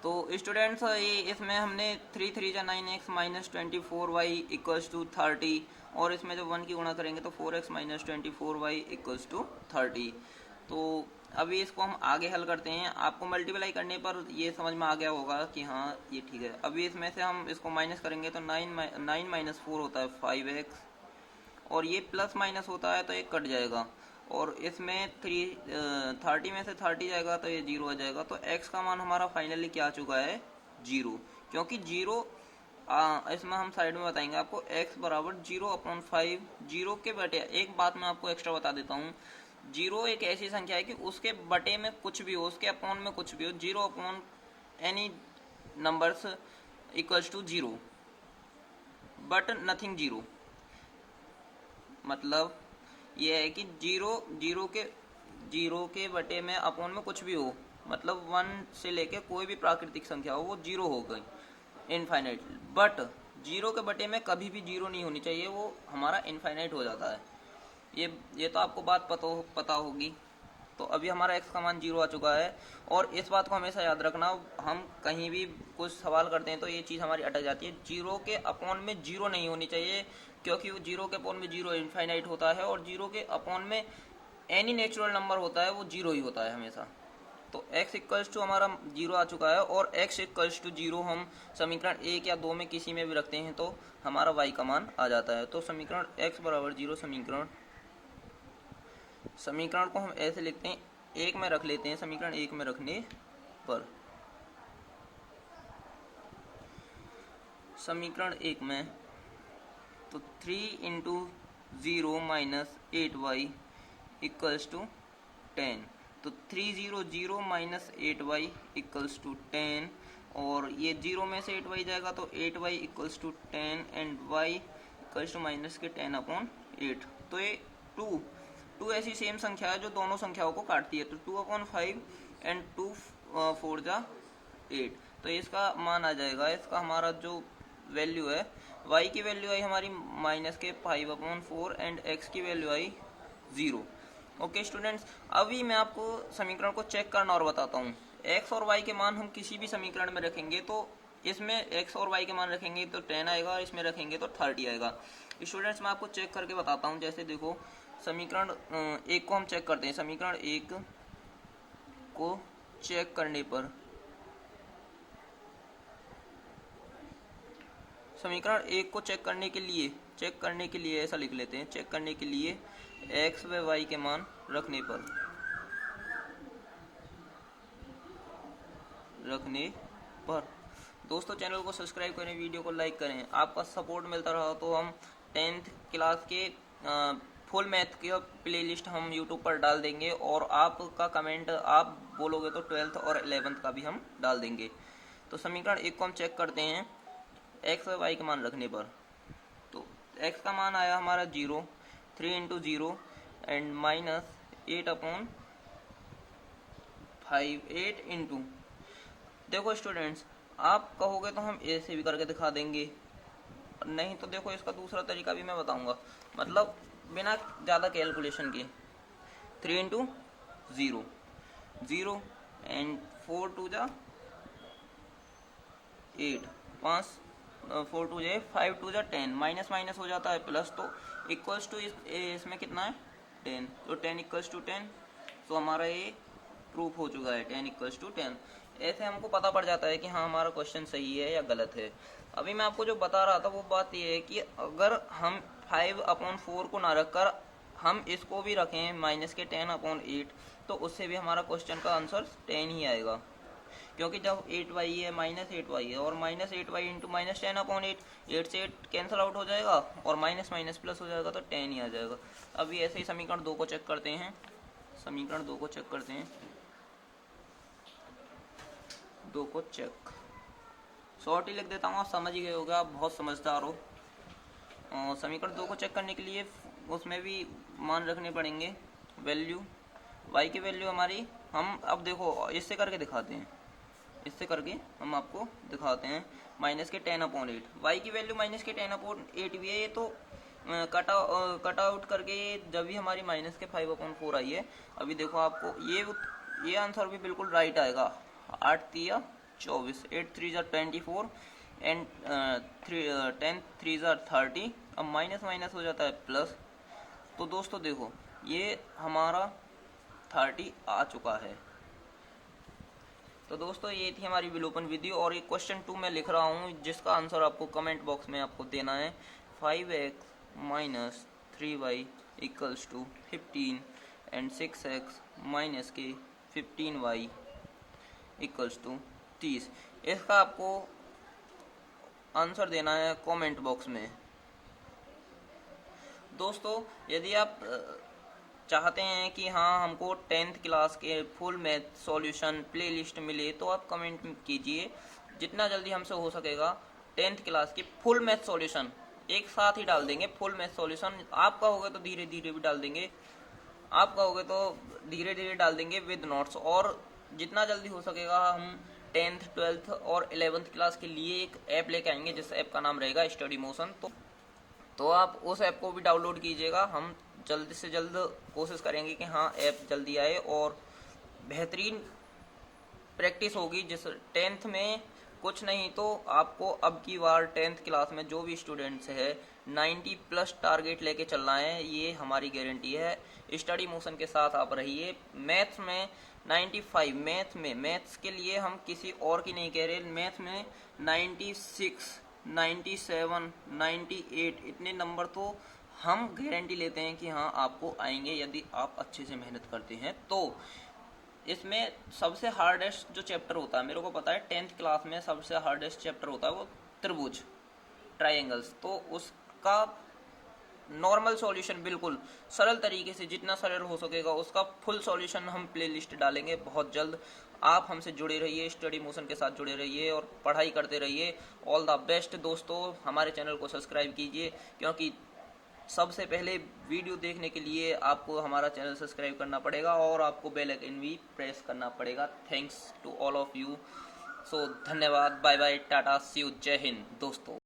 तो स्टूडेंट्स ये इसमें हमने 3 3 जा 9x minus 24y equals to 30 और इसमें जब 1 की गुणा करेंगे तो 4x minus 24y equals to 30। तो अभी इसको हम आगे हल करते हैं। आपको मल्टीप्लाई करने पर ये समझ में आ गया होगा कि हाँ ये ठीक है। अभी इसमें से हम इसको माइनस करेंगे तो 9 माइनस 4 होता है 5x और ये प्लस माइनस होता है तो ये कट जाएगा और इसमें 30 में से 30 जाएगा तो ये 0 आ जाएगा। तो x का मान हमारा फाइनली क्या आ चुका है 0, क्योंकि 0 इसमें हम साइड में बताएंगे आपको x बराबर 0/5। 0 के बटे, एक बात मैं आपको एक्स्ट्रा बता देता हूँ, 0 एक ऐसी संख्या है कि उसके बटे में कुछ भी हो, उसके अपॉन में कुछ भी हो, 0 upon any numbers equals to 0 but nothing 0। मतलब ये है कि जीरो के बटे में अपॉन में कुछ भी हो, मतलब 1 से लेके कोई भी प्राकृतिक संख्या हो वो 0 हो गई इनफाइनाइट। बट 0 के बटे में कभी भी 0 नहीं होनी चाहिए, वो हमारा इनफाइनाइट हो जाता है। ये तो आपको बात पता होगी। तो अभी हमारा x का मान 0 आ चुका है और इस बात को हमेशा याद रखना, हम कहीं भी कुछ सवाल करते हैं तो ये चीज़ हमारी अटक जाती है। 0 के अपॉन में 0 नहीं होनी चाहिए, क्योंकि 0 के अपॉन में 0 इनफाइनाइट होता है और 0 के अपॉन में एनी नेचुरल नंबर होता है वो 0 ही होता है हमेशा। तो x इक्वल्स टू हमारा 0 आ चुका है और x इक्वल्स टू 0 हम समीकरण 1 या 2 में किसी में भी रखते हैं तो हमारा y का मान आ जाता है। तो समीकरण x बराबर 0 समीकरण को हम ऐसे लिखते हैं, 1 में रख लेते हैं। समीकरण 1 में रखने पर समीकरण 1 में तो 3 into 0 minus 8y equals to 10। तो 300 माइनस 8y इक्वल्स टू 10 और ये 0 में से 8y जाएगा तो 8y equals to 10 and y equals to minus के 10/8। तो ये 2 ऐसी सेम संख्या है जो दोनों संख्याओं को काटती है। तो 2/5 एंड 2 4 जा 8। तो इसका मान आ जाएगा, इसका हमारा जो वैल्यू है, y की वैल्यू आई हमारी माइनस के 5/4 एंड x की वैल्यू आई 0। ओके स्टूडेंट्स, अभी मैं आपको समीकरण को चेक करना और बताता हूँ। x और y के मान हम किसी भी समीकरण में रखेंगे तो इसमें x और y के मान रखेंगे तो 10 आएगा और इसमें रखेंगे तो 30 आएगा। स्टूडेंट्स मैं आपको चेक करके बताता हूँ। जैसे देखो समीकरण 1 को हम चेक करते हैं। समीकरण 1 को चेक करने पर समीकरण 1 को चेक करने के लिए ऐसा लिख लेते हैं, चेक करने के लिए x व y के मान रखने पर दोस्तों चैनल को सब्सक्राइब करें, वीडियो को लाइक करें। आपका सपोर्ट मिलता रहा तो हम 10th क्लास के फुल मैथ की प्लेलिस्ट हम यूट्यूब पर डाल देंगे और आपका कमेंट आप बोलोगे तो 12th और 11th का भी हम डाल देंगे। तो समीकरण 1 को हम चेक करते हैं x व y के मान रखने पर। तो x का मान आया हमारा 0, 3 इंटू 0 एंड माइनस 8/5 8 इंटू, देखो स्टूडेंट्स आप कहोगे तो हम ऐसे भी करके दिखा देंगे, नहीं तो देखो इसका दूसरा तरीका भी मैं बताऊंगा, मतलब बिना ज़्यादा कैलकुलेशन के। 3 इंटू 0 एंड 4 2 जा 8, 5 4 2 जा 5 2 जा 10, माइनस माइनस हो जाता है प्लस, तो इक्वल्स टू इसमें कितना है 10, तो 10 इक्वल्स टू 10। तो हमारा ये प्रूफ हो चुका है 10 इक्वल्स टू 10। ऐसे हमको पता पड़ जाता है कि हाँ हमारा क्वेश्चन सही है या गलत है। अभी मैं आपको जो बता रहा था वो बात ये है कि अगर हम 5/4 को ना रखकर हम इसको भी रखें माइनस के 10/8 तो उससे भी हमारा क्वेश्चन का आंसर 10 ही आएगा, क्योंकि जब 8y है माइनस 8y है और माइनस 8y इंटू माइनस 10/8, 8 से 8 कैंसिल आउट हो जाएगा और माइनस माइनस प्लस हो जाएगा तो 10 ही आ जाएगा। अभी ऐसे ही समीकरण 2 को चेक करते हैं। समीकरण 2 को चेक करते हैं, 2 को चेक शॉर्ट ही लिख देता हूँ, आप समझ ही गए होगा, आप बहुत समझदार हो। समीकरण 2 को चेक करने के लिए उसमें भी मान रखने पड़ेंगे। वैल्यू y की वैल्यू हमारी, हम अब देखो इससे करके दिखाते हैं, इससे करके हम आपको दिखाते हैं। माइनस के 10/8, y की वैल्यू माइनस के 10/8 भी है, ये तो कट आउट करके जब भी हमारी माइनस के 5/4 आई है। अभी देखो आपको ये आंसर भी बिल्कुल राइट आएगा, 8 3 या 24, 8 3 ज़ा 24 एंड 10 3 ज़ा 30। अब माइनस माइनस हो जाता है प्लस। तो दोस्तों देखो ये हमारा 30 आ चुका है। तो दोस्तों ये थी हमारी विलोपन विधि, और एक क्वेश्चन 2 मैं लिख रहा हूँ जिसका आंसर आपको कमेंट बॉक्स में आपको देना है। 5x minus 3y equals to 15 and 6x minus के 15y इक्वल्स टू 30। इसका आपको आंसर देना है कमेंट बॉक्स में। दोस्तों यदि आप चाहते हैं कि हाँ हमको 10th क्लास के फुल मैथ सॉल्यूशन प्लेलिस्ट मिले, तो आप कमेंट कीजिए। जितना जल्दी हमसे हो सकेगा 10th क्लास की फुल मैथ सॉल्यूशन एक साथ ही डाल देंगे। फुल मैथ सॉल्यूशन आप कहोगे तो धीरे धीरे भी डाल देंगे, आप कहोगे तो धीरे धीरे डाल देंगे विद नोट्स। और जितना जल्दी हो सकेगा हम 10th 12th और 11th क्लास के लिए एक ऐप लेके आएंगे, जिस ऐप का नाम रहेगा स्टडी मोशन। तो आप उस ऐप को भी डाउनलोड कीजिएगा। हम जल्द से जल्द कोशिश करेंगे कि हाँ ऐप जल्दी आए और बेहतरीन प्रैक्टिस होगी। जिस 10th में कुछ नहीं तो आपको अब की बार 10th क्लास में जो भी स्टूडेंट्स है 90 प्लस टारगेट लेके चलना है, ये हमारी गारंटी है। स्टडी मोशन के साथ आप रहिए। मैथ्स में 95, मैथ्स के लिए हम किसी और की नहीं कह रहे, मैथ्स में 96, 97, 98 इतने नंबर तो हम गारंटी लेते हैं कि हाँ आपको आएंगे यदि आप अच्छे से मेहनत करते हैं। तो इसमें सबसे हार्डेस्ट जो चैप्टर होता है, मेरे को पता है 10th क्लास में सबसे हार्डेस्ट चैप्टर होता है वो त्रिभुज, ट्रायंगल्स। तो उसका नॉर्मल सॉल्यूशन बिल्कुल सरल तरीके से जितना सरल हो सकेगा उसका फुल सॉल्यूशन हम प्लेलिस्ट डालेंगे बहुत जल्द। आप हमसे जुड़े रहिए, स्टडी मोशन के साथ जुड़े रहिए और पढ़ाई करते रहिए। ऑल द बेस्ट दोस्तों। हमारे चैनल को सब्सक्राइब कीजिए, क्योंकि सबसे पहले वीडियो देखने के लिए आपको हमारा चैनल सब्सक्राइब करना पड़ेगा और आपको बेल आइकन भी प्रेस करना पड़ेगा। Thanks to all of you. So धन्यवाद, bye bye, tata, see you, जय हिंद दोस्तों।